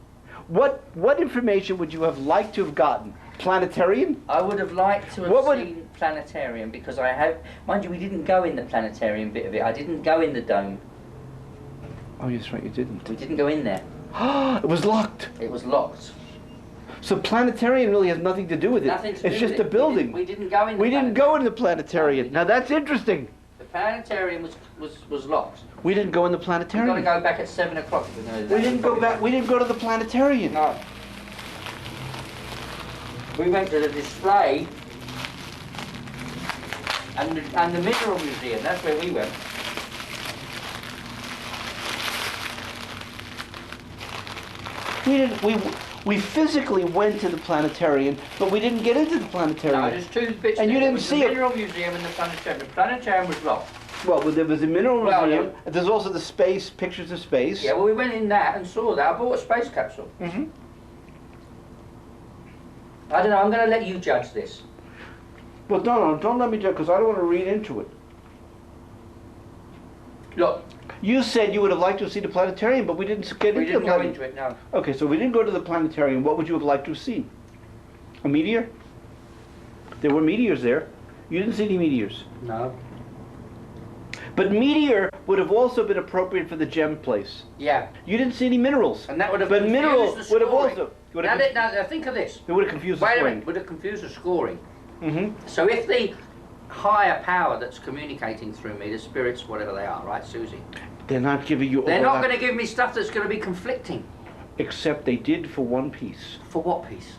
What information would you have liked to have gotten? Planetarium? I would have liked to have What would- seen planetarium because I have, mind you, we didn't go in the planetarium bit of it. I didn't go in the dome. Oh, yes, right, you didn't. We didn't go in there. It was locked. It was locked. So planetarium really has nothing to do with it. Nothing to It's do just with a it. building. We didn't go in. We the didn't go in the planetarium. Now that's interesting. The planetarium was locked. We didn't go in the We've got to planetarium. go back at 7 o'clock. If we're going to do that. We didn't go back. We didn't go to the planetarium. No. We went to the display and the mineral museum. That's where we went. We didn't. We physically went to the planetarium, but we didn't get into the planetarium. No, there's two bits. And there. you There didn't was see the it. mineral museum and the planetarium. The planetarium was locked. Well, there was a mineral Well, museum. And there's also the space pictures of space. Yeah, well, we went in that and saw that. I bought a space capsule. Mm-hmm. I don't know. I'm going to let you judge this. Well, don't let me do it because I don't want to read into it. Look, You said you would have liked to see the planetarium, but we didn't get we into didn't the go planetarium. into it. No. Okay, so we didn't go to the planetarium. What would you have liked to have seen? A meteor? There were meteors there. You didn't see any meteors. No. But meteor would have also been appropriate for the gem place. Yeah. You didn't see any minerals. And that would have But confused mineral the would have scoring. also... Would Now, have, now think of this. it would have confused the Wait a scoring. minute. Would have confused the scoring. Mm-hmm. So if the higher power that's communicating through me, the spirits, whatever they are, right, Susie? They're not giving you They're all not that. going to give me stuff that's going to be conflicting. Except they did for one piece. For what piece?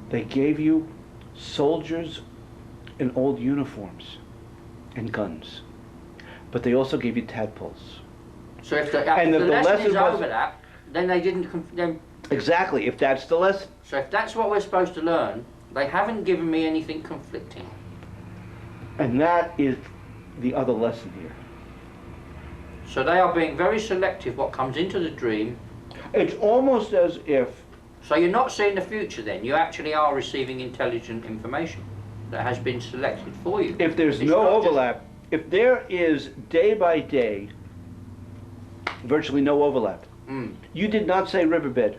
They gave you soldiers in old uniforms and guns. But they also gave you tadpoles. So if the, And if the the lesson lesson is was- overlap, then they didn't. Then, Exactly, if that's the lesson. so if that's what we're supposed to learn, they haven't given me anything conflicting. And that is the other lesson here. So they are being very selective what comes into the dream. It's almost as if, So you're not seeing the future then, you actually are receiving intelligent information that has been selected for you. if there's It's no not just- overlap, if there is day by day virtually no overlap. Mm, You did not say riverbed.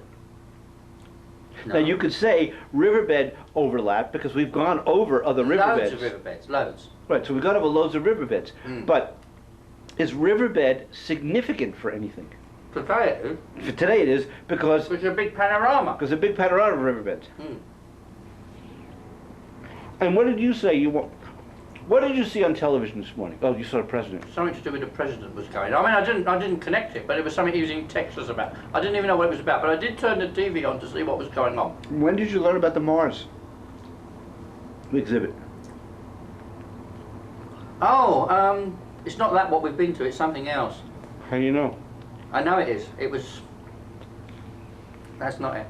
no. Now you could say riverbed overlap because we've gone over other riverbeds. Loads of riverbeds, loads. Right, so we've gone over loads of riverbeds. Mm. But is riverbed significant for anything? Today it is. For today it is because It's a big panorama. there's a big panorama of riverbeds. Mm. And what did you say you want? What did you see on television this morning? Oh, you saw the president. Something to do with the president was going. I mean, I didn't connect it, but it was something he was in Texas about. I didn't even know what it was about, but I did turn the TV on to see what was going on. When did you learn about the Mars exhibit? Oh, it's not that what we've been to. It's something else. How do you know? I know it is. It was. That's not it.